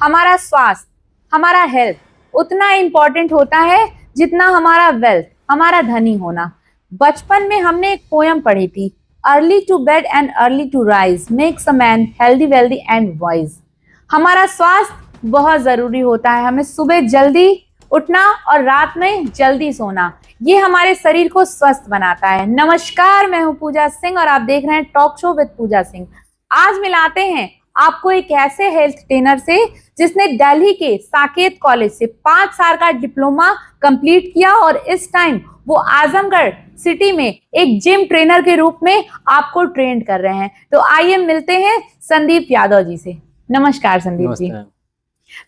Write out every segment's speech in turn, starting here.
हमारा स्वास्थ्य, हमारा हेल्थ उतना इम्पोर्टेंट होता है जितना हमारा वेल्थ, हमारा धनी होना। बचपन में हमने एक पोयम पढ़ी थी, early to bed and early to rise makes a man healthy wealthy and wise. हमारा स्वास्थ्य बहुत जरूरी होता है, हमें सुबह जल्दी उठना और रात में जल्दी सोना, ये हमारे शरीर को स्वस्थ बनाता है। नमस्कार, मैं हूं पूजा सिंह और आप देख रहे हैं टॉक शो विद पूजा सिंह। आज मिलाते हैं आपको एक ऐसे हेल्थ ट्रेनर से जिसने दिल्ली के साकेत कॉलेज से 5 साल का डिप्लोमा कंप्लीट किया और इस टाइम वो आजमगढ़ सिटी में एक जिम ट्रेनर के रूप में आपको ट्रेन कर रहे हैं। तो आइए मिलते हैं संदीप यादव जी से। नमस्कार संदीप जी,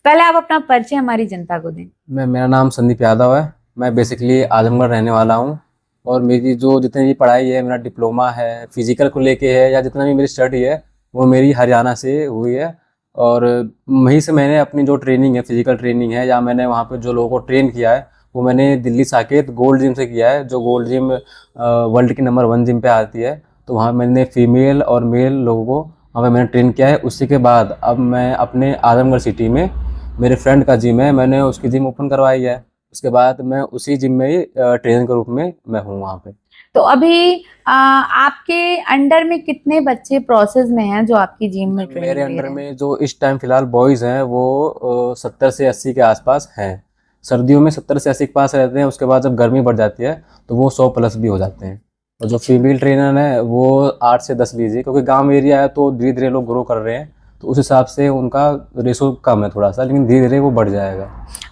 पहले आप अपना परिचय हमारी जनता को दें। मेरा नाम संदीप यादव है। मैं बेसिकली आजमगढ़ रहने वाला हूँ और मेरी जो जितनी भी पढ़ाई है, मेरा डिप्लोमा है, फिजिकल को लेके है या जितना भी मेरी स्टडी है वो मेरी हरियाणा से हुई है। और वहीं से मैंने अपनी जो ट्रेनिंग है, फिजिकल ट्रेनिंग है या मैंने वहाँ पे जो लोगों को ट्रेन किया है वो मैंने दिल्ली साकेत गोल्ड जिम से किया है, जो गोल्ड जिम वर्ल्ड की नंबर 1 जिम पे आती है। तो वहाँ मैंने फीमेल और मेल लोगों को वहाँ पे मैंने ट्रेन किया है। उसी के बाद अब मैं अपने आजमगढ़ सिटी में, मेरे फ्रेंड का जिम है, मैंने उसकी जिम ओपन करवाई है। उसके बाद मैं उसी जिम में ही ट्रेनर के रूप में मैं हूँ वहाँ पे। तो अभी आपके अंडर में कितने बच्चे प्रोसेस में हैं जो आपकी जिम में ट्रेनिंग मेरे ले अंडर रहे हैं? में जो इस टाइम फिलहाल बॉयज़ हैं वो 70 से 80 के आसपास हैं। सर्दियों में 70 से 80 के पास रहते हैं, उसके बाद जब गर्मी बढ़ जाती है तो वो 100 प्लस भी हो जाते हैं। और जो फीमेल ट्रेनर है वो 8 से 10 लीजिए, क्योंकि गांव एरिया है तो धीरे धीरे लोग ग्रो कर रहे हैं, तो उस हिसाब से उनका रेशो कम है थोड़ा सा, लेकिन धीरे धीरे वो बढ़ जाएगा।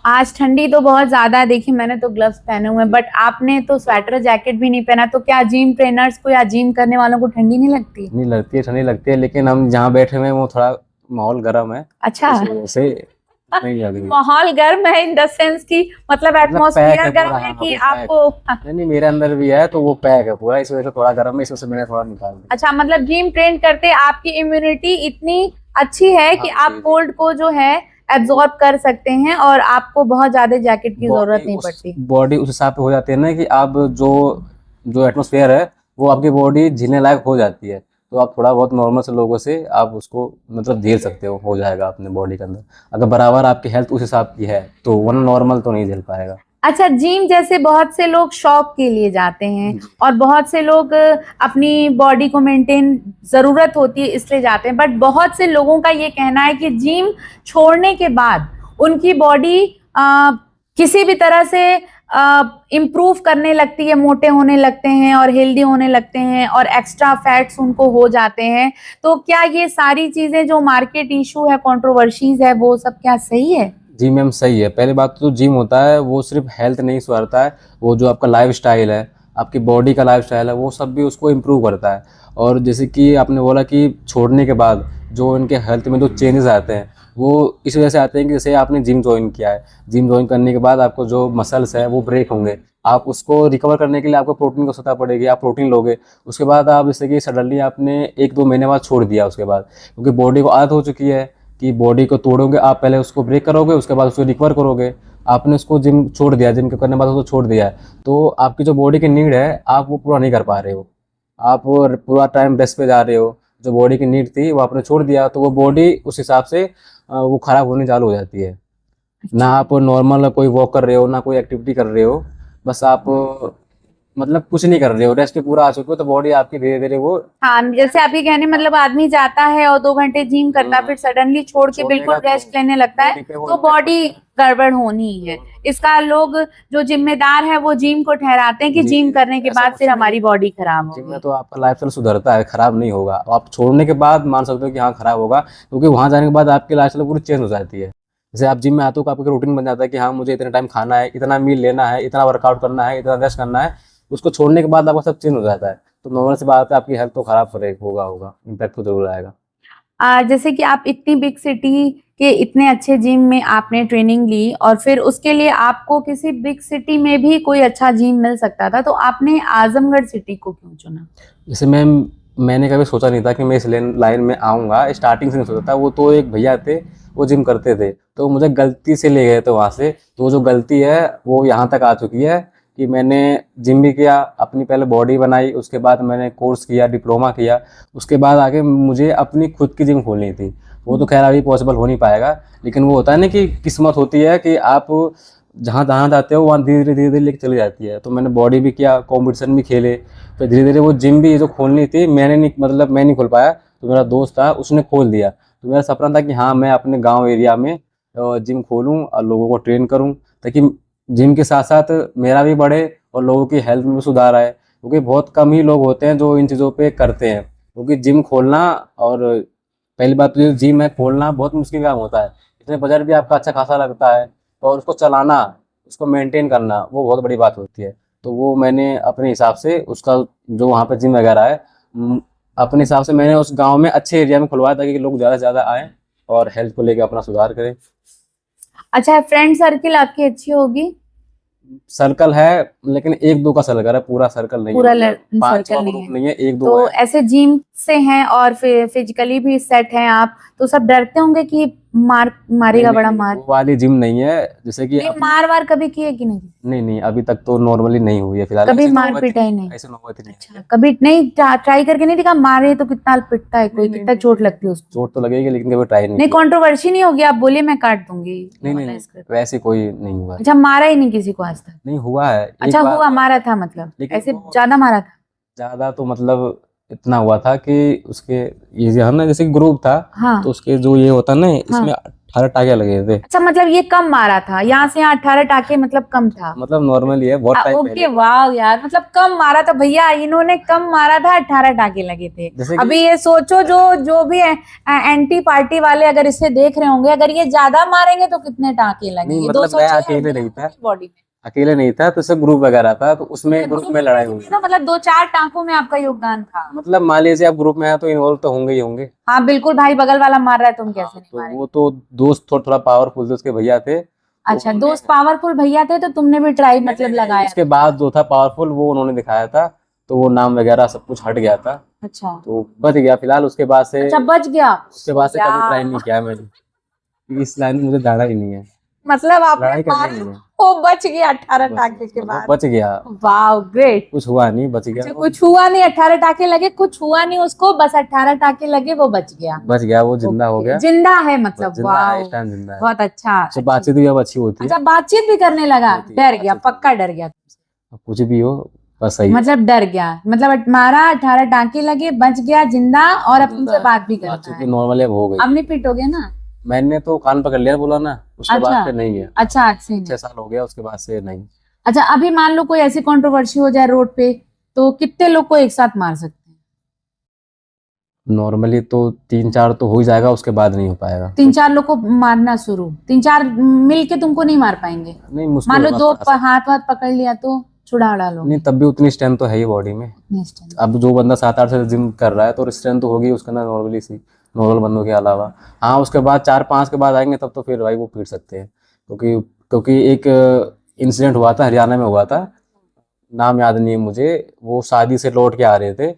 आज ठंडी तो बहुत ज्यादा है, देखिए मैंने तो ग्लव्स पहने हुए हैं बट आपने तो स्वेटर जैकेट भी नहीं पहना। तो क्या जिम ट्रेनर्स को या जिम करने वालों को ठंडी नहीं लगती? नहीं लगती है, ठंडी लगती है, लेकिन हम जहाँ बैठे हुए हैं वो थोड़ा माहौल गर्म है, अच्छा, इस वजह से नहीं लग रही। माहौल गर्म है इन द सेंस की मतलब एटमॉस्फेयर गर्म है कि आपको? नहीं, मेरे अंदर भी है तो वो पैक है पूरा, इस वजह से थोड़ा गर्म है, इस वजह से मैंने थोड़ा निकाल दिया। अच्छा, मतलब जिम ट्रेन करते आपकी इम्यूनिटी इतनी अच्छी है कि आप कोल्ड को जो है एब्जॉर्ब कर सकते हैं और आपको बहुत ज्यादा जैकेट की जरूरत नहीं पड़ती। बॉडी उस हिसाब से हो जाती है ना कि आप जो जो एटमॉस्फेयर है वो आपकी बॉडी झेलने लायक हो जाती है, तो आप थोड़ा बहुत नॉर्मल से लोगों से आप उसको मतलब झेल सकते हो जाएगा अपने बॉडी के अंदर। अगर बराबर आपकी हेल्थ उस हिसाब की है तो वरना नॉर्मल तो नहीं झेल पाएगा। अच्छा, जिम जैसे बहुत से लोग शौक के लिए जाते हैं और बहुत से लोग अपनी बॉडी को मेंटेन जरूरत होती है इसलिए जाते हैं, बट बहुत से लोगों का ये कहना है कि जिम छोड़ने के बाद उनकी बॉडी किसी भी तरह से इम्प्रूव करने लगती है, मोटे होने लगते हैं और हेल्दी होने लगते हैं और एक्स्ट्रा फैट्स उनको हो जाते हैं। तो क्या ये सारी चीजें जो मार्केट इशू है, कंट्रोवर्सीज है, वो सब क्या सही है? जी मैम, सही है। पहली बात तो जिम होता है वो सिर्फ हेल्थ नहीं सुधारता है, वो जो आपका लाइफ स्टाइल है, आपकी बॉडी का लाइफ स्टाइल है, वो सब भी उसको इम्प्रूव करता है। और जैसे कि आपने बोला कि छोड़ने के बाद जो इनके हेल्थ में जो चेंजेस आते हैं वो इस वजह से आते हैं कि जैसे आपने जिम ज्वाइन किया है, जिम ज्वाइन करने के बाद आपको जो मसल्स है वो ब्रेक होंगे, आप उसको रिकवर करने के लिए आपको प्रोटीन की आवश्यकता पड़ेगी, आप प्रोटीन लोगे। उसके बाद आप जैसे कि सडनली आपने 1-2 महीने बाद छोड़ दिया, उसके बाद क्योंकि बॉडी को आदत हो चुकी है कि बॉडी को तोड़ोगे आप, पहले उसको ब्रेक करोगे, उसके बाद उसको रिकवर करोगे। आपने उसको जिम छोड़ दिया, जिम के करने बाद उसको छोड़ दिया है, तो आपकी जो बॉडी की नीड है आप वो पूरा नहीं कर पा रहे हो, आप पूरा टाइम रेस्ट पे जा रहे हो। जो बॉडी की नीड थी वो आपने छोड़ दिया, तो वो बॉडी उस हिसाब से वो खराब होने चालू हो जाती है। ना आप नॉर्मल कोई वॉक कर रहे हो, ना कोई एक्टिविटी कर रहे हो, बस आप मतलब कुछ नहीं कर रहे हो, रेस्ट पे पूरा आ चुके हो, तो बॉडी आपकी धीरे धीरे वो। हाँ, जैसे आपके कहने मतलब आदमी जाता है और 2 घंटे जिम करता है फिर सडनली छोड़ के बिल्कुल रेस्ट लेने लगता है, तो बॉडी गड़बड़ होनी ही है। इसका लोग जो जिम्मेदार है वो जिम को ठहराते हैं कि जिम करने के बाद फिर हमारी बॉडी खराब जिम होगी। में तो आपका लाइफस्टाइल सुधरता है, खराब नहीं होगा। आप छोड़ने के बाद मान सकते हो कि हाँ खराब होगा, क्योंकि वहाँ जाने के बाद आपकी लाइफस्टाइल पूरी चेंज हो जाती है। जैसे आप जिम में आते हो तो आपका रूटीन बन जाता है कि हाँ मुझे इतना टाइम खाना है, इतना मील लेना है, इतना वर्कआउट करना है, इतना रेस्ट करना है। उसको छोड़ने के बाद आपका सब चेंज हो जाता है, तो नॉर्मल सी बात है आपकी हेल्थ तो खराब होगा, इम्पैक्ट तो जरूर आएगा। जैसे कि आप इतनी बिग सिटी के इतने अच्छे जिम में आपने ट्रेनिंग ली और फिर उसके लिए आपको किसी बिग सिटी में भी कोई अच्छा जिम मिल सकता था, तो आपने आजमगढ़ सिटी को क्यों चुना? जैसे मैंने कभी सोचा नहीं था कि मैं इस लाइन में आऊँगा, स्टार्टिंग से नहीं सोचा था। वो तो एक भैया थे, वो जिम करते थे, तो मुझे गलती से ले गए थे वहाँ से। तो जो गलती है वो यहाँ तक आ चुकी है कि मैंने जिम भी किया, अपनी पहले बॉडी बनाई, उसके बाद मैंने कोर्स किया, डिप्लोमा किया, उसके बाद आगे मुझे अपनी खुद की जिम खोलनी थी। वो तो खैर अभी पॉसिबल हो नहीं पाएगा, लेकिन वो होता है ना कि किस्मत होती है कि आप जहाँ जहाँ जाते हो वहाँ धीरे धीरे लेके चली जाती है। तो मैंने बॉडी भी किया, कंपटीशन भी खेले, फिर धीरे धीरे वो जिम भी जो खोलनी थी मैंने नहीं, मतलब मैं नहीं खोल पाया, तो मेरा दोस्त था उसने खोल दिया। तो मेरा सपना था कि हाँ मैं अपने गाँव एरिया में जिम खोलूँ और लोगों को ट्रेन करूँ, ताकि जिम के साथ साथ मेरा भी बढ़े और लोगों की हेल्थ में भी सुधार आए, क्योंकि बहुत कम ही लोग होते हैं जो इन चीज़ों पे करते हैं। क्योंकि जिम खोलना और पहली बात तो ये जिम है खोलना बहुत मुश्किल काम होता है, इसमें बजट भी आपका अच्छा खासा लगता है, और उसको चलाना, उसको मेंटेन करना वो बहुत बड़ी बात होती है। तो वो मैंने अपने हिसाब से उसका जो वहाँ पे जिम वगैरह है अपने हिसाब से मैंने उस गांव में अच्छे एरिया में खुलवाया ताकि लोग ज़्यादा से ज़्यादा आएँ और हेल्थ को लेकर अपना सुधार करें। अच्छा, फ्रेंड सर्किल आपकी अच्छी होगी? सर्कल है, लेकिन एक दो का सर्कल है, पूरा सर्कल नहीं पूरा है, मतलब 5-6 सर्कल नहीं ग्रुप है। नहीं है, एक दो तो है। ऐसे जिम से हैं और फिर फिजिकली भी सेट हैं आप, तो सब डरते होंगे कि मारेगा, नहीं बड़ा नहीं, मार। वो वाली जिम नहीं है, जैसे कि नहीं, आप मार वार कभी किए कि नहीं? नहीं नहीं अभी तक तो नॉर्मली नहीं हुई है फिलहाल, कभी ऐसी मार नौबत ही पिटाई नहीं, नहीं? ऐसी नौबत ही नहीं आई अच्छा, है। कभी नहीं ट्राई करके नहीं दिखा? मारे तो कितना पिटता है कोई, नहीं कितना चोट लगती है उसको? चोट तो लगेगी लेकिन कभी ट्राई नहीं नहीं, किया। कंट्रोवर्सी नहीं होगी? आप बोलिए, मैं काट दूंगी ये नहीं वाला नहीं स्क्रिप्ट। वैसे कोई नहीं हुआ है। अच्छा, मारा ही नहीं किसी को आज तक? नहीं हुआ है अच्छा, एक बार, हुआ, मारा था मतलब लेकिन ऐसे वो ज्यादा मारा था? ज्यादा तो मतलब इतना हुआ था कि उसके ये जो है ना जैसे ग्रुप था, हाँ तो उसके जो ये होता ना हाँ। इसमें 18 टाके लगे थे। अच्छा, मतलब ये कम मारा था, यहाँ से यहाँ 18 टाके, मतलब कम था? मतलब नॉर्मली है, बहुत टाइम पहले ओके, वाह यार, मतलब कम मारा था भैया, इन्होंने कम मारा था, 18 टाके लगे थे। जैसे कि अभी ये सोचो, जो जो भी एंटी पार्टी वाले अगर इसे देख रहे होंगे, अगर ये ज्यादा मारेंगे तो कितने टाके नहीं लगेंगे? मतलब मैं 206 अकेले नहीं हड्डियां था, बॉडी में। अकेले नहीं था, तो सब ग्रुप वगैरह था, तो उसमें ग्रुप में लड़ाई हुई। तो मतलब 2-4 टांकों में आपका योगदान था? मतलब मान लीजिए आप ग्रुप में हैं तो इन्वॉल्व तो होंगे ही होंगे। हाँ बिल्कुल भाई, बगल वाला मार रहा है, तुम कैसे नहीं तो मारेंगे? वो तो दोस्त थोड़ा थोड़ा पावरफुल थे, उसके भैया थे, तो अच्छा, दोस्त पावरफुल भैया थे तो तुमने भी ट्राई मतलब लगाया? उसके बाद जो था पावरफुल वो उन्होंने दिखाया था, तो वो नाम वगैरह सब कुछ हट गया था, अच्छा तो बच गया फिलहाल। उसके बाद से अच्छा, बच गया। कभी यार, ट्राई नहीं किया मैंने, इस लाइन में मुझे जाना ही नहीं है, मतलब आपने लड़ाई करनी मारा, नहीं है। वो बच गया 18 बस टाके के मतलब बाद? बच गया, वाह, ग्रेट। कुछ हुआ नहीं, बच गया अच्छा, कुछ हुआ नहीं, 18 टाके लगे, कुछ हुआ नहीं उसको, बस 18 टाके लगे, वो बच गया। बच गया, वो जिंदा हो ओके, गया, जिंदा है मतलब? जिंदा है, वाह, इस टाइम जिंदा है। बहुत अच्छा। उससे बातचीत भी अब अच्छी होती है। अच्छा, बातचीत भी करने लगा? होती है, डर गया, बातचीत पक्का डर गया तुमसे? अब कुछ भी हो बस सही है। मतलब डर गया, मतलब मारा, 18 टाके लगे, बच गया जिंदा, और अब तुमसे बात भी करता बातचीत भी है? नॉर्मली अब हो गई। अब नहीं पिटोगे ना? मैंने तो कान पकड़ लिया, बोला ना, उसके बाद अच्छा से नहीं है। अच्छा, आज से नहीं। 6 साल हो गया उसके बाद से नहीं। अच्छा, अभी मान लो कोई ऐसी कंट्रोवर्सी हो जाए रोड पे, तो कितने लोग को एक साथ मार सकते हैं? नॉर्मली तो 3-4 तो हो ही जाएगा, उसके बाद नहीं हो पाएगा। 3-4 लोग को मारना शुरू, 3-4 मिल के तुमको नहीं मार पाएंगे? नहीं मुश्किल मान लो होगा दो थोड़ा सा। हाथ वाथ पकड़ लिया तो छुड़ा डालो? नहीं तब भी उतनी स्ट्रेंथ तो है ही बॉडी में। अब जो बंदा 7-8 से जिम कर रहा है तो स्ट्रेंथ तो होगी उसके अंदर नॉर्मली सी, नॉर्मल बंदों के अलावा। हाँ उसके बाद 4-5 के बाद आएंगे तब तो फिर भाई वो पीट सकते हैं, क्योंकि क्योंकि एक इंसिडेंट हुआ था, हरियाणा में हुआ था, नाम याद नहीं है मुझे। वो शादी से लौट के आ रहे थे,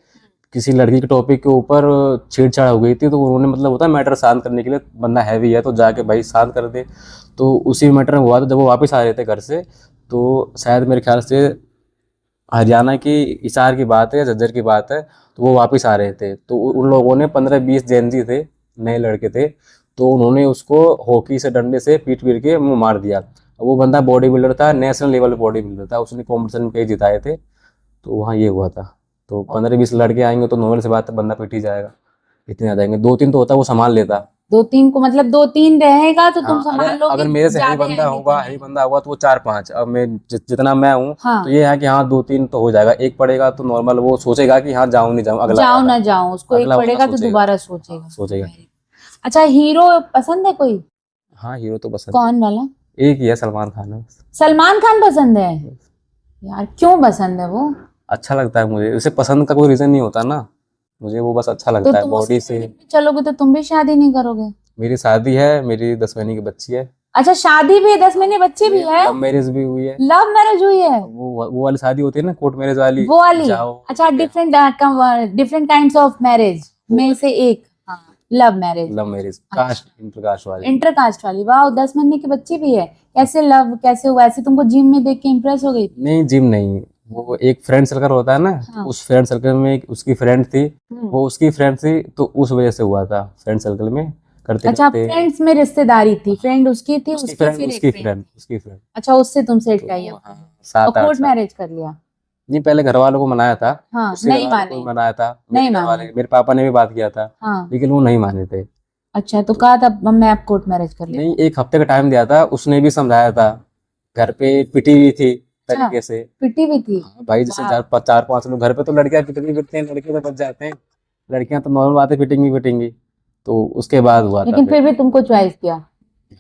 किसी लड़की के टॉपिक के ऊपर छेड़छाड़ हो गई थी, तो उन्होंने मतलब होता है मैटर शांत करने के लिए, बंदा हैवी है तो जाके भाई शांत कर दे। तो उसी मैटर में हुआ था, जब वो वापस आ रहे थे घर से, तो शायद मेरे ख्याल से हरियाणा की हिसार की बात है या झज्जर की बात है, तो वो वापस आ रहे थे, तो उन लोगों ने 15-20 जैनजी थे, नए लड़के थे, तो उन्होंने उसको हॉकी से डंडे से पीट पीट के मुंह मार दिया। वो बंदा बॉडी बिल्डर था, नेशनल लेवल बॉडी बिल्डर था, उसने कॉम्पिटिशन में कई जिताए थे, तो वहाँ ये हुआ था। तो 15-20 लड़के आएंगे तो नॉर्मल से बात है, बंदा पिट ही जाएगा। इतने आ जाएंगे, 2-3 तो होता वो संभाल लेता। 2-3 को मतलब 2-3 रहेगा तो तुम हाँ, संभाल अगर लोगे? अगर मेरे से ज्यादा आएंगे तो हैवी बंदा होगा तो वो 4-5, अब मैं जितना मैं हूँ हाँ, तो ये है कि हाँ 2-3 तो हो जाएगा, एक पड़ेगा तो नॉर्मल वो सोचेगा कि हाँ जाऊँ नहीं जाऊँ, अगला जाओ वाला ना जाओ, उसको एक अगला वाला पड़ेगा तो सोचेगा, दोबारा सोचेगा। सोचेगा। अच्छा, हीरो पसंद है कोई? हाँ हीरो तो पसंद कौन वाला? है, एक ही है, सलमान खान है बस। सलमान खान पसंद है? यार, क्यों पसंद है वो? अच्छा लगता है मुझे, उसे पसंद का कोई रीजन नहीं होता ना, मुझे वो बस अच्छा तो लगता है तुम बॉडी उसके से। साथ चलोगे तो तुम भी शादी नहीं करोगे? मेरी शादी है, मेरी 10 महीने की बच्ची है। अच्छा, शादी भी है, 10 महीने बच्ची भी है? लव मैरिज भी हुई है। लव मैरिज हुई है? वो वाली शादी होती है ना, कोर्ट मैरिज वाली, वो वाली? जाओ। अच्छा, different different kinds of marriage में से एक love marriage. Love marriage, caste inter caste वाली। इंटर कास्ट वाली, वाह, 10 महीने की बच्ची भी है। कैसे लव कैसे हुआ? ऐसे तुमको जिम में देख के इम्प्रेस हो गई? नहीं जिम नहीं, वो एक फ्रेंड सर्कल होता है ना, हाँ। उस फ्रेंड सर्कल में उसकी फ्रेंड थी, हम्म। वो उसकी फ्रेंड थी, तो उस वजह से हुआ था फ्रेंड सर्कल में, करते अच्छा, करते फ्रेंड्स में रिश्तेदारी थी, फ्रेंड उसकी थी, उसकी उसकी फ्रेंड फिर एक उसकी फ्रेंड। फ्रेंड उसकी फ्रेंड अच्छा, उससे तुम सेट किया तो हाँ और 7-8 कोर्ट साल। मैरिज कर लिया। नहीं पहले घर वालों को मनाया था, हाँ, उसके घर नहीं वालों को भी माने, मनाया था, नहीं मेरे घर माने। वाले मेरे पापा ने भी बात किया था, हाँ, लेकिन वो नहीं माने थे। अच्छा, तो कहा था मैं आप कोर्ट मैरिज कर लेता नहीं हूँ। 1 हफ्ते का टाइम दिया था, उसने भी समझाया था, घर पे पिटी हुई थी अच्छा, तरीके से। पिटी भी थी। हाँ भाई जैसे वाह। 4-5 लोग घर पे तो लड़कियां पिटनी पिटती हैं, लड़के तो बच जाते हैं, लड़कियां तो नॉर्मल बातें पिटेंगी पिटेंगी। तो उसके बाद हुआ था लेकिन फिर। फिर भी तुमको चॉइस किया।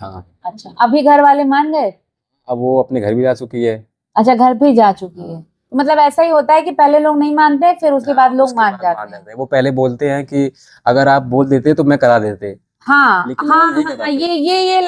हाँ अच्छा, अभी घर वाले मान गए। अब वो अपने घर भी जा चुकी है। अच्छा, घर पे ही जा चुकी है। हाँ तो मतलब ऐसा ही होता है कि पहले लोग नहीं मानते, फिर उसके हाँ, बाद लोग उसके मान बाद मान जाते हैं। जाते हैं। वो पहले बोलते हैं कि अगर आप बोल देते तो मैं करा देते, हाँ लेकिन वो हाँ नहीं हाँ, कराते। ये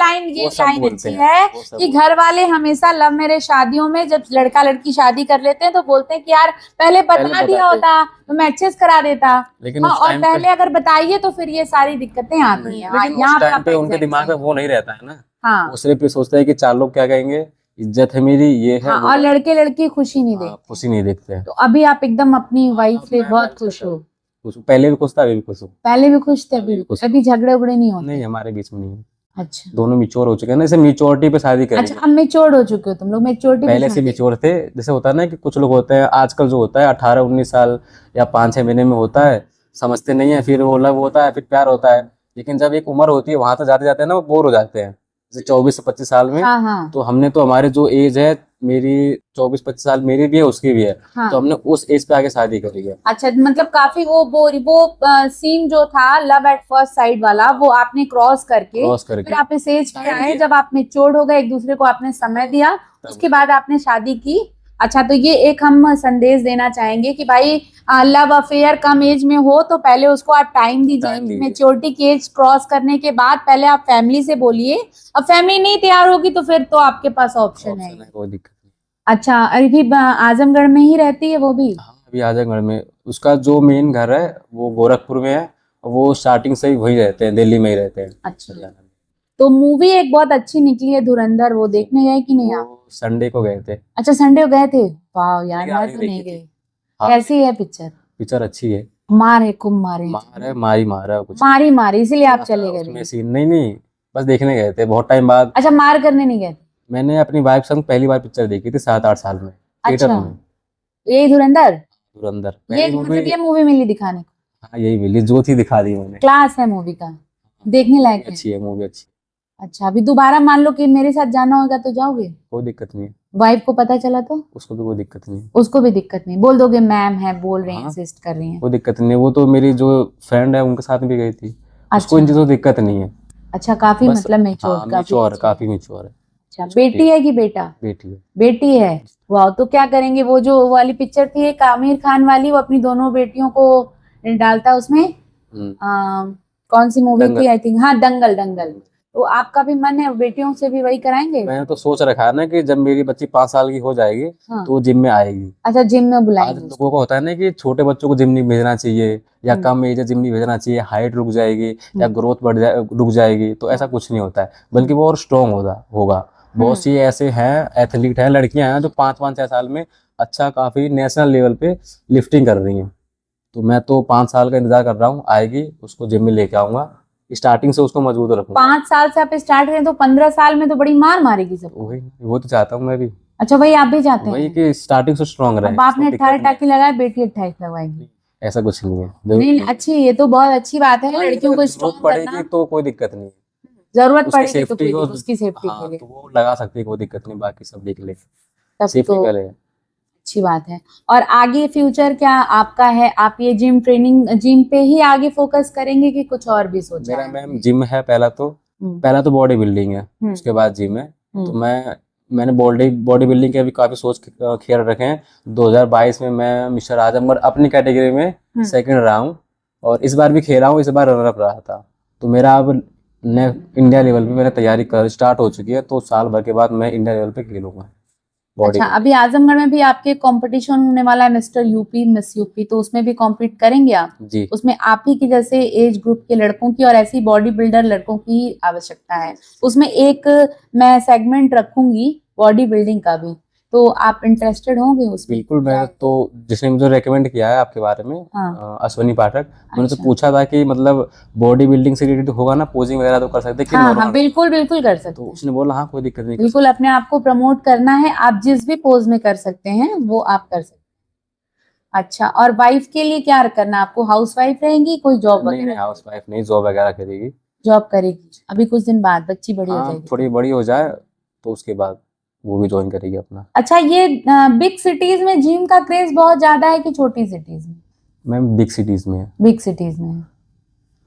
वो सब लाइन बोलते अच्छी हैं, है वो सब कि बोलते घर वाले हमेशा लव मैरिज शादियों में जब लड़का लड़की शादी कर लेते हैं तो बोलते हैं कि यार पहले पहले बता दिया बताते, होता तो मैं अच्छे से करा देता। लेकिन हाँ, उस और टाइम पे पहले अगर बताइए तो फिर ये सारी दिक्कतें आती नहीं, हैं। हाँ, लेकिन उस यहाँ पे टाइम आप पे उनके एग्जैक्ट दिमाग में सही। वो नहीं रहता है ना। वो हाँ सिर्फ ये सोचते हैं कि 4 लोग क्या कहेंगे, इज्जत है मेरी, ये है हाँ, वो और है। लड़के लड़की खुशी नहीं हाँ देखते हैं। खुशी नहीं देखते हैं। तो अभी आप एकदम अपनी हाँ वाइफ अब से मैं बहुत अच्छे खुश से हो। खुश हूँ, पहले भी खुश था अभी भी खुश हूँ। पहले भी खुश थे, अभी अभी भी खुश हूँ। अभी झगड़े उगड़े नहीं नहीं होते। हमारे बीच में नहीं है, अच्छा। दोनों मिच्योर हो चुके हैं ना, इसे मिच्योरिटी पे शादी करी अच्छा, है। अब मेच्योर्ड हो चुके हो तुम लोग, मेच्योरिटी पे पहले से शादी। मिच्योर थे, जैसे होता है ना कि कुछ लोग होते हैं आजकल जो होता है 18-19 साल या 5-6 महीने में होता है, समझते नहीं है, फिर वो लव होता है, फिर प्यार होता है। लेकिन जब एक उम्र होती है वहां तक जाते जाते हैं ना, वो बोर हो जाते हैं, जैसे 24 से 25 साल में। हाँ हाँ तो हमने तो हमारे जो एज है, मेरी 24-25 साल मेरी भी है उसकी भी है, हाँ। तो हमने उस एज पे आगे शादी करी है। अच्छा, मतलब काफी वो सीन जो था लव एट फर्स्ट साइड वाला वो आपने क्रॉस करके क्रॉस फिर करके आप इस एज पे टाइम आए दिया जब आप मेच्योर्ड हो गए, एक दूसरे को आपने समय दिया, तब। उसके बाद आपने शादी की। अच्छा, तो ये एक हम संदेश देना चाहेंगे कि भाई लव अफेयर कम एज में हो तो पहले उसको आप टाइम दीजिए। टाइम दीजिए। मेच्योरिटी की एज क्रॉस करने के बाद पहले आप फैमिली से बोलिए। अब फैमिली नहीं तैयार होगी तो फिर तो आपके पास ऑप्शन है। ऑप्शन है, कोई दिक्कत नहीं। अच्छा, अभी आजमगढ़ में ही रहती है वो भी। हाँ अभी आजमगढ़ में, उसका जो मेन घर है वो गोरखपुर में है, वो स्टार्टिंग से ही वही रहते हैं, दिल्ली में ही रहते हैं अच्छा, हरियाणा में। तो मूवी एक बहुत अच्छी निकली है धुरंधर, वो देखने गए कि नहीं आप। वो संडे को गए थे। अच्छा, संडे को गए थे। वाह यार, नहीं मैं आधी तो देखी नहीं थी। गई। हाँ कैसी है पिक्चर। पिक्चर अच्छी है। मार है, खूब मारे हैं। मार है, मारी मार है कुछ। मारी मारी इसीलिए आप ज्यादा चले गए उसमें थे। सीन नहीं, नहीं बस देखने गए थे बहुत टाइम बाद। अच्छा, मार करने नहीं गए थे। मैंने अपनी वाइफ संग पहली बार पिक्चर देखी थी 7-8 साल में, थिएटर अच्छा, में। यही धुरंधर। धुरंधर ये पहली मूवी। मतलब ये मूवी मिली दिखाने को। हाँ यही मिली जो थी दिखा दी मैंने। क्लास है मूवी का, देखने मूवी लायक है। अच्छी है, मूवी अच्छी है। अच्छा, अभी दोबारा मान लो कि मेरे साथ जाना होगा तो जाओगे। कोई दिक्कत नहीं है, वाइफ को पता चला तो उसको भी कोई दिक्कत नहीं है। उसको भी दिक्कत नहीं, बोल दोगे मैम है बोल रही हैं, हाँ असिस्ट कर रही हैं। कोई दिक्कत नहीं है, वो तो मेरी जो फ्रेंड है उनके साथ भी गई थी, उसको अच्छा। इन चीज़ों की दिक्कत नहीं है। अच्छा, काफी बस मतलब मेच्योर, हाँ काफी मिच्योर, अच्छी है। काफी मिच्योर है। अच्छा, छोटी बेटी है कि बेटा। बेटी है। बेटी है। वाह, तो क्या करेंगे, वो जो वाली पिक्चर थी एक आमिर खान वाली, वो अपनी दोनों बेटियों को डालता उसमें। हम्म, कौन सी मूवी दंगल। थी, आई थिंक हाँ दंगल दंगल। तो आपका भी मन है बेटियों से भी वही कराएंगे। मैंने तो सोच रखा है ना कि जब मेरी बच्ची 5 साल की हो जाएगी हाँ। तो वो जिम में आएगी। अच्छा, जिम में आज बुलाएंगे लोगों उसको। को होता है ना कि छोटे बच्चों को जिम नहीं भेजना चाहिए, या हम्म, कम एज है जिम नहीं भेजना चाहिए, हाइट रुक जाएगी या हम्म, ग्रोथ बढ़ जाए रुक जाएगी, तो ऐसा कुछ नहीं होता है, बल्कि वो और स्ट्रॉन्ग होगा। बहुत सी ऐसे हैं एथलीट हैं, लड़कियां हैं जो 5-5-6 साल में अच्छा काफी नेशनल लेवल पे लिफ्टिंग कर रही हैं। तो मैं तो 5 साल का इंतजार कर रहा हूँ, आएगी उसको जिम में लेके आऊंगा, स्टार्टिंग से उसको मजबूत रखूंगा। 5 साल से आप स्टार्ट करें तो 15 साल में तो बड़ी मार मारेगी सबको। वही वो तो चाहता हूँ मैं भी, अच्छा, वही आप भी चाहते वही हैं। कि स्टार्टिंग से स्ट्रांग रहे, अब बाप उसको ने दिक्कत 18 नहीं टाके लगाए, बेटी 28 लगवाएगी। है। ऐसा कुछ नहीं है, नहीं जरूरत नहीं, नहीं। अच्छी, ये तो बहुत अच्छी बात है, हाँ लड़कियों अगर को जरूरत स्ट्रॉन्ग पड़ेगी करना। तो कोई दिक्कत नहीं है, जरूरत उसकी पड़ेगी तो सेफ्टी को। उसकी सेफ्टी के हाँ लिए। तो वो लगा सकती है, कोई दिक्कत नहीं, बाकी सब देख ले, तब सेफ्टी तो पहले है। अच्छी बात है। और आगे फ्यूचर क्या आपका है, आप ये जिम ट्रेनिंग जिम पे ही आगे फोकस करेंगे कि कुछ और भी सोचा मेरा है मैम आपने। जिम है, हम्म, पहला तो बॉडी बिल्डिंग है, हम्म, उसके बाद जिम है। तो हम्म, मैंने बॉडी बिल्डिंग के भी काफ़ी खेल रखे हैं। 2022 में मैं मिस्टर आजमगढ़ अपनी कैटेगरी में हम्म। सेकंड रहा हूँ, और इस बार भी खेला हूँ, इस बार रनर अप रहा था। तो मेरा अब इंडिया लेवल पे मैंने तैयारी कर स्टार्ट हो चुकी है, तो साल भर के बाद मैं इंडिया लेवल पे खेलूंगा बॉडी अच्छा, बिल्डिंग। अभी आजमगढ़ में भी आपके कंपटीशन होने वाला है, मिस्टर यूपी मिस यूपी, तो उसमें भी कॉम्पीट करेंगे आप। जी उसमें आप ही की जैसे एज ग्रुप के लड़कों की और ऐसी बॉडी बिल्डर लड़कों की आवश्यकता है। उसमें एक मैं सेगमेंट रखूंगी बॉडी बिल्डिंग का भी, तो आप इंटरेस्टेड होंगे उसमें? बिल्कुल। मैं तो जिसने मुझे रेकमेंड किया है आपके बारे में, हाँ। अश्वनी पाठक, मैंने तो अच्छा। पूछा था कि मतलब बॉडी बिल्डिंग से रिलेटेड होगा ना, पोजिंग वगैरह तो कर सकते हैं कि हाँ हाँ, नॉर्मल? बिल्कुल बिल्कुल कर सकते तो हैं। उसने बोला हाँ कोई दिक्कत नहीं, कर बिल्कुल अपने आप को प्रमोट करना है, आप जिस भी पोज में कर सकते हैं वो आप कर सकते हैं। अच्छा, और वाइफ के लिए क्या करना है आपको? हाउस वाइफ रहेंगी, कोई जॉब सकते। नहीं नहीं, वगैरह? हाउस वाइफ नहीं, जॉब वगैरह करेगी। जॉब करेगी अभी कुछ दिन बाद, बच्ची बड़ी हो हाँ जाएगी थोड़ी तो। बड़ी हो जाए तो उसके बाद वो भी ज्वाइन करेगी अपना। अच्छा, ये बिग सिटीज में जिम का क्रेज बहुत ज्यादा है कि छोटी सिटीज में? मैम बिग सिटीज में है। बिग सिटीज में है।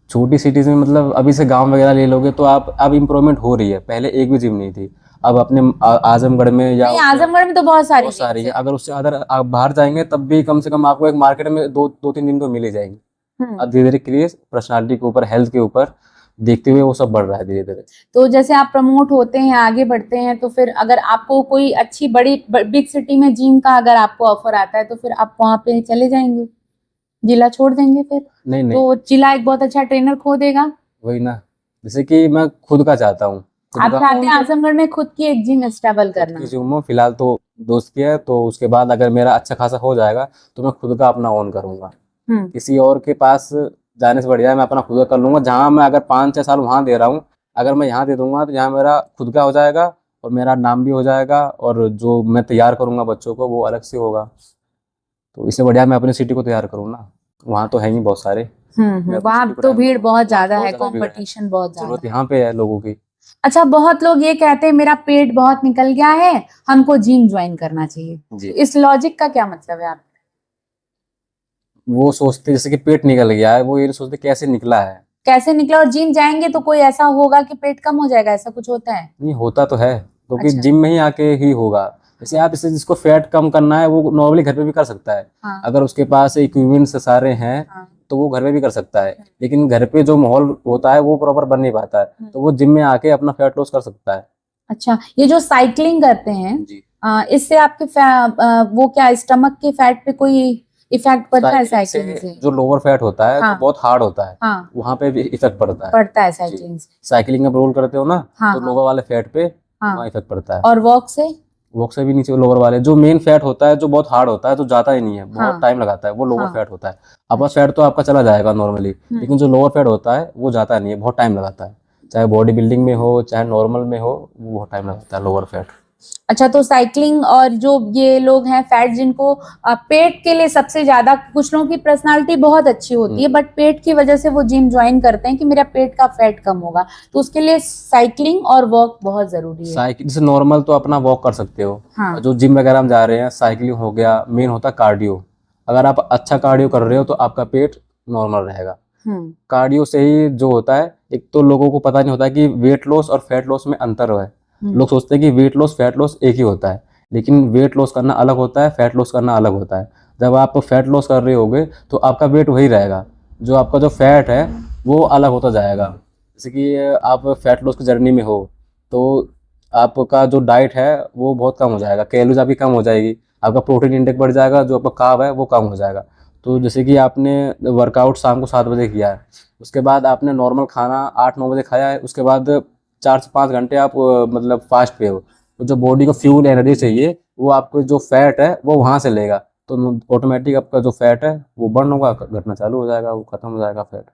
छोटी सिटीज में मतलब अभी से गांव वगैरह ले लोगे तो आप अब इम्प्रूवमेंट हो रही है, पहले एक भी जिम नहीं थी। अब अपने आजमगढ़ में या नहीं, आजमगढ़ में तो बहुत सारी बहुत सारी gyms है। है। अगर उससे अदर आप बाहर जाएंगे तब भी कम से कम आपको एक मार्केट में दो तीन दिन तो मिल ही जाएंगे। अब धीरे धीरे क्रेज पर्सनालिटी के ऊपर, हेल्थ के ऊपर देखते हुए वो सब बढ़ रहा है धीरे धीरे। तो जैसे आप प्रमोट होते हैं, आगे बढ़ते हैं, तो फिर अगर आपको कोई अच्छी बड़ी बिग सिटी में जिम का अगर आपको ऑफर आता है तो फिर आप वहां पे चले जाएंगे, जिला छोड़ देंगे फिर? नहीं नहीं, तो जिला एक बहुत अच्छा ट्रेनर खो देगा। वही ना, जैसे कि मैं खुद का चाहता हूँ, खुद आप का चाहते हैं आजमगढ़ में खुद की एक जिम स्टेबल खुद करना? की जिम हो फिलहाल तो, दोस्त की है, तो उसके बाद अगर मेरा अच्छा खासा हो जाएगा तो मैं खुद का अपना ओन करूंगा। हम्म। किसी और के पास जाने से बढ़िया है मैं अपना खुद का कर लूंगा। जहाँ मैं अगर 5-6 साल वहाँ दे रहा हूँ, अगर मैं यहाँ दे दूंगा तो यहाँ मेरा खुद का हो जाएगा और मेरा नाम भी हो जाएगा, और जो मैं तैयार करूंगा बच्चों को वो अलग से होगा। तो इससे बढ़िया मैं अपनी सिटी को तैयार करूँ ना, वहाँ तो है ही बहुत सारे। मैं अपनी वहां सिटी को तो तैयार भीड़ करूंगा, बहुत वहाँ ज्यादा बहुत है, ज़्यादा भीड़ है, कंपटीशन बहुत ज्यादा जरूरत है। यहाँ पे है लोगों की। अच्छा, बहुत लोग ये कहते हैं मेरा पेट बहुत निकल गया है, हमको जिम ज्वाइन करना चाहिए। जी। तो इस लॉजिक का क्या मतलब है आप? वो सोचते जैसे कि पेट निकल गया है, वो ये नहीं सोचते कैसे निकला है। कैसे निकला? और जिम जाएंगे तो कोई ऐसा होगा कि पेट कम हो जाएगा, ऐसा कुछ होता है? नहीं होता तो है, क्योंकि अच्छा। जिम में ही आके ही होगा। जैसे आप इसे जिसको फैट कम करना है वो नॉर्मली घर पे भी कर सकता है। हाँ। अगर उसके पास इक्विपमेंट्स सारे हैं हाँ। तो वो घर पे भी कर सकता है। लेकिन घर पे जो माहौल होता है वो प्रॉपर बन नहीं पाता है, तो वो जिम में आके अपना फैट लॉस कर सकता है। अच्छा, ये जो साइकिलिंग करते हैं, जी। इससे आपके वो क्या स्टमक के फैट पे कोई इफेक्ट पड़ता है साइकिलिंग से? जो लोअर फैट होता है हाँ। तो बहुत हार्ड होता है, हाँ, वहाँ पे भी इफेक्ट पड़ता है। पड़ता है जी। साइकिलिंग से। साइकिलिंग में रोल करते हो ना, हाँ तो हाँ लोअर वाले फैट पे हाँ। वहाँ इफेक्ट पड़ता है। और वॉक से? वॉक से भी नीचे लोअर वाले जो मेन फैट होता है, जो बहुत हार्ड होता है, तो जाता ही नहीं है, बहुत हाँ। टाइम लगाता है, वो लोअर हाँ। फैट होता है। अपर फैट तो आपका चला जाएगा नॉर्मली, लेकिन जो लोअर फैट होता है वो जाता नहीं है, बहुत टाइम लगाता है। चाहे बॉडी बिल्डिंग में हो चाहे नॉर्मल में हो, वो बहुत टाइम लगाता है लोअर फैट। अच्छा, तो साइकिलिंग और जो ये लोग हैं फैट जिनको पेट के लिए सबसे ज्यादा, कुछ लोगों की पर्सनालिटी बहुत अच्छी होती है बट पेट की वजह से वो जिम ज्वाइन करते हैं कि मेरा पेट का फैट कम होगा, तो उसके लिए साइकिलिंग और वॉक बहुत जरूरी है। साइकिल जैसे नॉर्मल तो अपना वॉक कर सकते हो। हाँ। और जो जिम वगैरह में जा रहे हैं, साइकिलिंग हो गया, मेन होता है कार्डियो। अगर आप अच्छा कार्डियो कर रहे हो तो आपका पेट नॉर्मल रहेगा। कार्डियो से ही जो होता है, एक तो लोगों को पता नहीं होता कि वेट लॉस और फैट लॉस में अंतर है। लोग सोचते हैं कि वेट लॉस फैट लॉस एक ही होता है, लेकिन वेट लॉस करना अलग होता है, फैट लॉस करना अलग होता है। जब आप फैट लॉस कर रहे होगे तो आपका वेट वही रहेगा, जो आपका जो फैट है वो अलग होता जाएगा। जैसे कि आप फैट लॉस की जर्नी में हो तो आपका जो डाइट है वो बहुत कम हो जाएगा, कैलोरीज आपकी कम हो जाएगी, आपका प्रोटीन इंटेक बढ़ जाएगा, जो आपका कार्ब है वो कम हो जाएगा। तो जैसे कि आपने वर्कआउट शाम को 7 बजे किया है, उसके बाद आपने नॉर्मल खाना 8-9 बजे खाया है, उसके बाद 4 से 5 घंटे आप मतलब फास्ट पे हो, तो जो बॉडी को फ्यूल एनर्जी चाहिए वो आपको जो फैट है वो वहाँ से लेगा, तो ऑटोमेटिक आपका जो फैट है वो बर्न होगा, घटना चालू हो जाएगा, वो खत्म हो जाएगा फैट।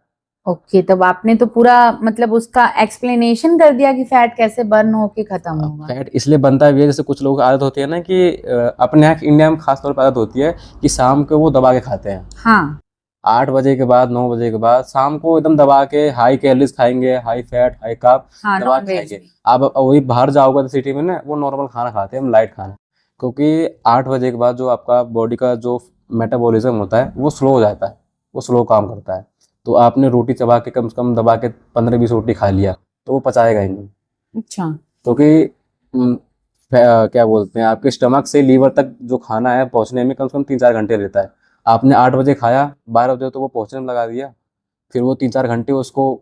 ओके, तब आपने तो पूरा मतलब उसका एक्सप्लेनेशन कर दिया कि फैट कैसे बर्न होके खत्म होगा। फैट इसलिए बनता भी है, जैसे कुछ लोगों की आदत होती है ना कि अपने यहाँ इंडिया में खास तौर पर आदत होती है कि शाम को वो दबा के खाते हैं। हाँ। 8 बजे के बाद 9 बजे के बाद शाम को एकदम दबा के हाई कैलोरीज खाएंगे, हाई फैट हाई कार्ब हाँ, दबा के नॉनवेज खाएंगे। आप वही बाहर जाओगे तो सिटी में ना वो नॉर्मल खाना खाते हैं, हम लाइट खाना, क्योंकि 8 बजे के बाद जो आपका बॉडी का जो मेटाबॉलिज्म होता है वो स्लो हो जाता है, वो स्लो काम करता है। तो आपने रोटी चबा के कम से कम दबा के 15-20 रोटी खा लिया तो वो पचाएगा ही नहीं, अच्छा। क्योंकि क्या बोलते हैं, आपके स्टमक से लीवर तक जो खाना है पहुंचने में कम से कम 3-4 घंटे लेता है। आपने 8 बजे खाया, 12 बजे तो वो पहुंचने में लगा दिया, फिर वो 3-4 घंटे उसको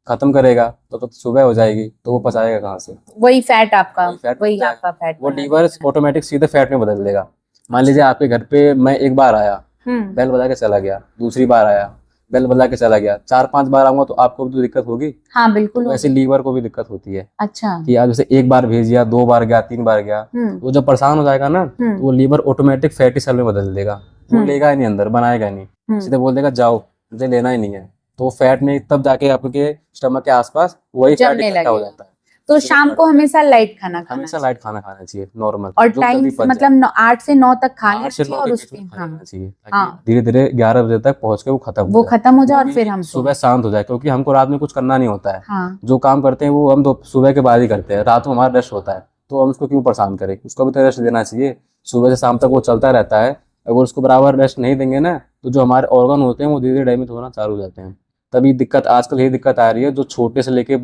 खत्म करेगा तो सुबह हो जाएगी, तो वो पचाएगा कहाँ से? वही फैट आपका, वही वही आपका फैट वो बना लीवर देता है। ऑटोमेटिक सीधे फैट में बदल देगा। मान लीजिए आपके घर पे मैं एक बार आया, हम्म। बेल बजा के चला गया, दूसरी बार आया, बेल बजा के चला गया, 4-5 बार आऊंगा तो आपको भी तो दिक्कत होगी। हाँ बिल्कुल वैसे होगी। लीवर को भी दिक्कत होती है अच्छा। कि आप जैसे एक बार भेज दिया, 2 बार गया, 3 बार गया, वो जब परेशान हो जाएगा ना तो वो लीवर ऑटोमेटिक फैटी सेल में बदल देगा, वो लेगा ही नहीं अंदर, बनाएगा ही नहीं, सीधे बोल देगा जाओ मुझे लेना ही नहीं है। तो फैट में तब जाके आपके स्टमक के आसपास वही फैट जमने इकट्ठा हो लगेगा। जाता है। तो शाम को हमेशा लाइट खाना खाना हमेशा चाहिए। लाइट खाना खाना चाहिए, नॉर्मल, और जो टाइम जल्दी पच जाए। मतलब 8 से 9 तक खा 8 लेना से 9 चाहिए के और बीच उसके में खा हाँ लेना चाहिए, ताकि हाँ धीरे धीरे 11 बजे तक पहुंच के वो खत्म वो हो जाए, खत्म हो जाए वो और भी फिर हम सुबह सोएं। शांत हो जाए, क्योंकि हमको रात में कुछ करना नहीं होता है। हाँ जो काम करते हैं वो हम तो सुबह के बाद ही करते हैं, रात में हमारा रेस्ट होता है, तो हम उसको क्यों परेशान करें, उसको भी तो रेस्ट देना चाहिए। सुबह से शाम तक वो चलता रहता है, अगर उसको बराबर रेस्ट नहीं देंगे ना तो जो हमारे ऑर्गन होते हैं वो धीरे धीरे डैमेज होना चालू हो जाते हैं। तभी दिक्कत आजकल यही दिक्कत आ रही है, जो छोटे से लेके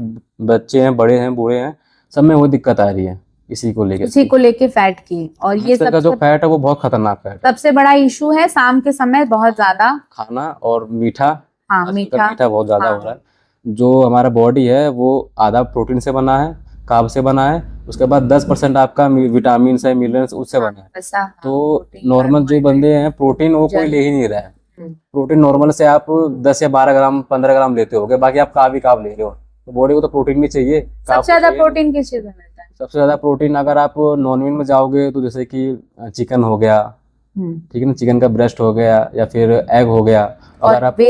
बच्चे हैं, बड़े हैं, बूढ़े हैं, सब में वही दिक्कत आ रही है इसी को लेके। उसी को लेके फैट की। और ये आजकल का जो सबसे फैट है वो बहुत खतरनाक फैट है। सबसे बड़ा इशू है शाम के समय बहुत ज्यादा खाना और मीठा, हाँ आजकल का मीठा। मीठा बहुत ज्यादा हो हाँ रहा है। जो हमारा बॉडी है वो आधा प्रोटीन से बना है, कार्ब से बना है, उसके बाद 10% आपका विटामिन से, मिनरल्स उससे बना है। वसा हाँ तो प्रोटीन नॉर्मल जो बंदे हैं प्रोटीन वो कोई जल ले ही नहीं रहा है। हम्म। प्रोटीन नॉर्मल से आप 10 या 12 ग्राम, 15 ग्राम लेते होगे, बाकी आप काब ही काब ले रहे हो, तो बॉडी को तो प्रोटीन भी चाहिए, कार्ब सबसे तो ज्यादा चाहिए। प्रोटीन किस चीज में मिलता है? सबसे ज्यादा प्रोटीन अगर आप नॉनवेज में जाओगे तो जैसे कि चिकन हो गया, ठीक है ना, चिकन का ब्रेस्ट हो गया या फिर एग हो गया। और अगर आप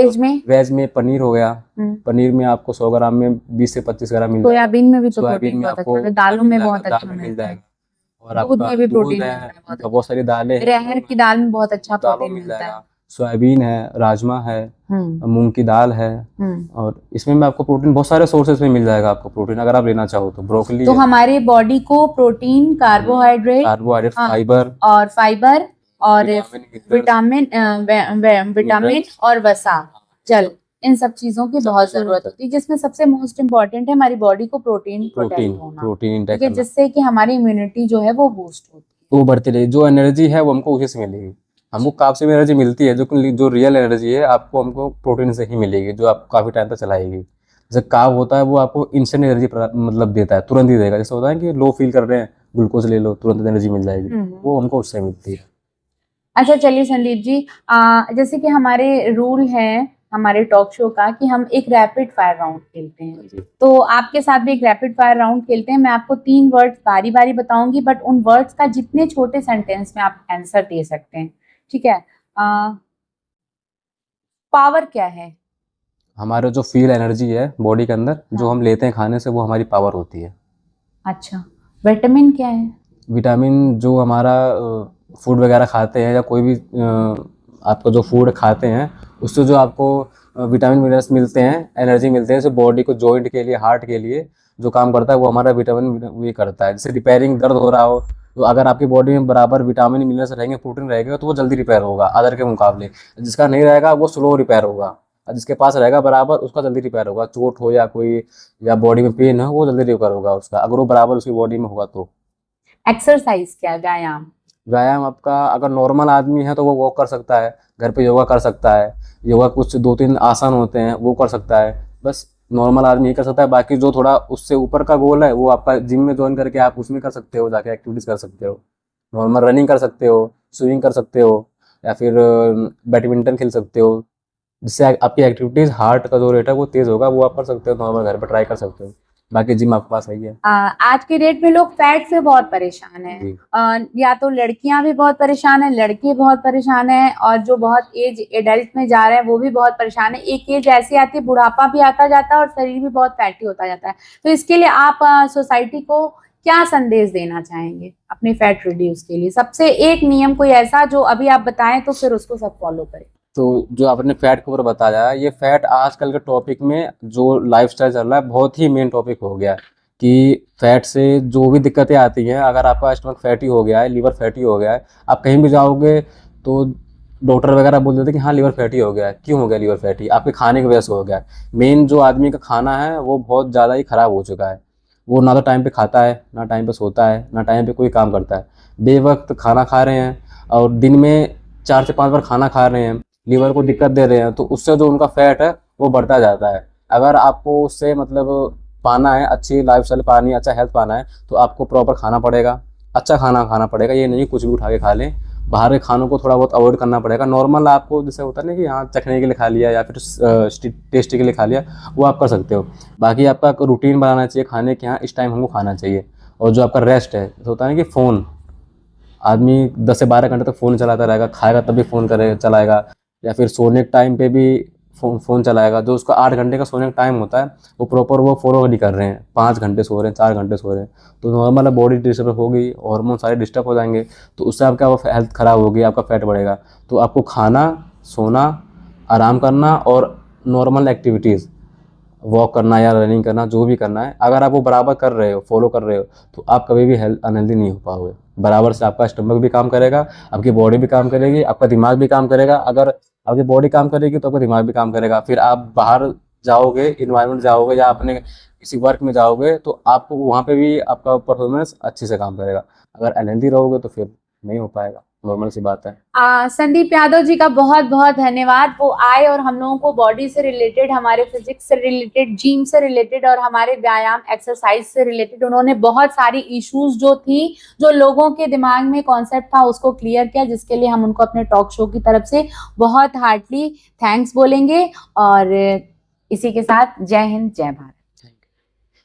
वेज में पनीर हो गया, पनीर में आपको 100 ग्राम में 20 से 25 ग्राम मिल जाएगा। सोयाबीन में भी तो सोयाबीन प्रोटीन में बहुत आपको अच्छा है, दालों में बहुत दाल अच्छा में मिल मिलता है, जाएगा, और दूध आपका में भी दूध प्रोटीन है, मिलता है बहुत अच्छा। बहुत सारी दालें हैं, रहर की दाल में बहुत अच्छा दालों प्रोटीन में मिल मिलता है। जाएगा, सोयाबीन है, राजमा है, हम्म मूंग की दाल है, और इसमें भी आपको प्रोटीन बहुत सारे सोर्सेज में मिल जाएगा आपको प्रोटीन, अगर आप लेना चाहो तो ब्रोकली तो है, हमारे बॉडी को प्रोटीन, कार्बोहाइड्रेट कार्बोहाइड्रेट, हाँ, फाइबर और फाइबर और विटामिन, विटामिन और वसा, जल, इन सब चीजों की बहुत जरूरत होती है, जिसमें सबसे मोस्ट इम्पोर्टेंट है हमारी बॉडी को प्रोटीन प्रोटेक्ट होना, प्रोटीन इंटेक ठीक है, करना, जिससे कि हमारी इम्यूनिटी जो है वो बूस्ट होती है। वो बढ़ती रहेगी। जो एनर्जी है वो हमको उसी से मिलेगी, हमको कार्ब से भी एनर्जी मिलती है, जो रियल एनर्जी है आपको हमको प्रोटीन से ही मिलेगी, जो आपको काफ़ी टाइम तक चलाएगी। जैसे कार्ब होता है वो आपको इंस्टेंट एनर्जी मतलब देता है, तुरंत ही देगा, जैसे होता है कि लो फील कर रहे हैं, ग्लूकोज ले लो तुरंत एनर्जी मिल जाएगी, वो हमको उससे मिलती है। अच्छा चलिए संदीप जी, जैसे कि हमारे रूल है हमारे टॉक शो का कि हम एक रैपिड फायर राउंड खेलते हैं, तो आपके साथ भी एक रैपिड फायर राउंड खेलते हैं। मैं आपको 3 वर्ड्स बारी बारी बताऊंगी, बट उन वर्ड्स का जितने छोटे सेंटेंस में आप आंसर दे सकते हैं, ठीक है। पावर क्या है? हमारा जो फील एनर्जी है बॉडी के अंदर जो हम लेते हैं खाने से, वो हमारी पावर होती है। अच्छा, विटामिन क्या है? विटामिन जो हमारा फूड वगैरह खाते हैं या कोई भी आपका जो फूड खाते हैं उससे जो आपको विटामिन मिनरल्स मिलते हैं, एनर्जी मिलते हैं, जैसे बॉडी को जॉइंट के लिए, हार्ट के लिए जो काम करता है वो हमारा विटामिन भी करता है। जैसे रिपेयरिंग, दर्द हो रहा हो तो अगर आपकी बॉडी में बराबर विटामिन मिनरल्स रहेंगे, प्रोटीन रहेगा, तो वो जल्दी रिपेयर होगा अदर के मुकाबले। जिसका नहीं रहेगा वो स्लो रिपेयर होगा, और जिसके पास रहेगा बराबर उसका जल्दी रिपेयर होगा। चोट हो या कोई या बॉडी में पेन हो, वो जल्दी रिपेयर होगा उसका, अगर वो बराबर उसकी बॉडी में होगा तो। एक्सरसाइज क्या है? व्यायाम। व्यायाम आपका अगर नॉर्मल आदमी है तो वो वॉक कर सकता है, घर पे योगा कर सकता है, योगा कुछ 2-3 आसन होते हैं वो कर सकता है, बस नॉर्मल आदमी ही कर सकता है। बाकी जो थोड़ा उससे ऊपर का गोल है वो आपका जिम में ज्वाइन करके आप उसमें कर सकते हो, जाके एक्टिविटीज कर सकते हो, नॉर्मल रनिंग कर सकते हो, स्विमिंग कर सकते हो, या फिर बैडमिंटन खेल सकते हो, जिससे आपकी एक्टिविटीज, हार्ट का जो रेट है वो तेज होगा, वो आप कर सकते हो, नॉर्मल घर पे ट्राई कर सकते हो। बाकी जिम आपके पास है ही है। आज के डेट में लोग फैट से बहुत परेशान हैं, या तो लड़कियां भी बहुत परेशान हैं, लड़के बहुत परेशान हैं, और जो बहुत एज एडल्ट में जा रहे हैं वो भी बहुत परेशान है। एक एज ऐसी आती है, बुढ़ापा भी आता जाता है और शरीर भी बहुत फैटी होता जाता है। तो इसके लिए आप सोसाइटी को क्या संदेश देना चाहेंगे अपने फैट रिड्यूस के लिए? सबसे एक नियम कोई ऐसा जो अभी आप बताएं तो फिर उसको सब फॉलो करें। तो जो आपने फैट के ऊपर बताया, ये फैट आजकल के टॉपिक में जो लाइफस्टाइल चल रहा है बहुत ही मेन टॉपिक हो गया कि फैट से जो भी दिक्कतें आती हैं, अगर आपका स्टमक फैटी हो गया है, लीवर फैटी हो गया है, आप कहीं भी जाओगे तो डॉक्टर वगैरह बोल देते हैं कि हाँ लीवर फैटी हो गया है। क्यों हो गया लीवर फैटी? आपके खाने की वजह से हो गया है। मेन जो आदमी का खाना है वो बहुत ज़्यादा ही ख़राब हो चुका है। वो ना तो टाइम पे खाता है, ना टाइम पे सोता है, ना टाइम पे कोई काम करता है, बेवक्त खाना खा रहे हैं, और दिन में 4 से 5 बार खाना खा रहे हैं, लीवर को दिक्कत दे रहे हैं, तो उससे जो उनका फैट है वो बढ़ता जाता है। अगर आपको उससे मतलब पाना है, अच्छी लाइफस्टाइल पानी, अच्छा हेल्थ पाना है, तो आपको प्रॉपर खाना पड़ेगा, अच्छा खाना खाना पड़ेगा। ये नहीं कुछ भी उठा के खा लें बाहर के खानों को थोड़ा बहुत अवॉइड करना पड़ेगा। नॉर्मल आपको जैसे होता है ना कि यहाँ चखने के लिए खा लिया या फिर टेस्ट के लिए खा लिया, वो आप कर सकते हो। बाकी आपका रूटीन बनाना चाहिए खाने के, यहाँ इस टाइम हमको खाना चाहिए। और जो आपका रेस्ट है, तो होता है ना कि फ़ोन, आदमी 10 से 12 घंटे तक फ़ोन चलाता रहेगा, खाएगा तभी फ़ोन चलाएगा, या फिर सोने के टाइम पे भी फ़ोन चलाएगा। जो उसका 8 घंटे का सोने का टाइम होता है वो प्रॉपर वो फॉलो नहीं कर रहे हैं, 5 घंटे सो रहे हैं, 4 घंटे सो रहे हैं, तो नॉर्मल बॉडी डिस्टर्ब होगी, हार्मोन सारे डिस्टर्ब हो जाएंगे, तो उससे आपका वो हेल्थ ख़राब होगी, आपका फैट बढ़ेगा। तो आपको खाना, सोना, आराम करना और नॉर्मल एक्टिविटीज़, वॉक करना या रनिंग करना, जो भी करना है, अगर आप वो बराबर कर रहे हो, फॉलो कर रहे हो, तो आप कभी भी अनहेल्दी नहीं हो पाओगे। बराबर से आपका स्टमक भी काम करेगा, आपकी बॉडी भी काम करेगी, आपका दिमाग भी काम करेगा। अगर आपकी बॉडी काम करेगी तो आपका दिमाग भी काम करेगा। फिर आप बाहर जाओगे, इन्वायरमेंट जाओगे या अपने किसी वर्क में जाओगे, तो आपको वहाँ पे भी आपका परफॉर्मेंस अच्छे से काम करेगा। अगर अनहेल्दी रहोगे तो फिर नहीं हो पाएगा, नॉर्मल सी बात है। संदीप यादव जी का बहुत बहुत धन्यवाद। वो आए और हम लोगों को बॉडी से रिलेटेड, हमारे फिजिक्स से रिलेटेड, जिम से रिलेटेड और हमारे व्यायाम एक्सरसाइज से रिलेटेड उन्होंने बहुत सारी इश्यूज जो थी, जो लोगों के दिमाग में कॉन्सेप्ट था, उसको क्लियर किया, जिसके लिए हम उनको अपने टॉक शो की तरफ से बहुत हार्टली थैंक्स बोलेंगे। और इसी के साथ जय हिंद, जय भारत।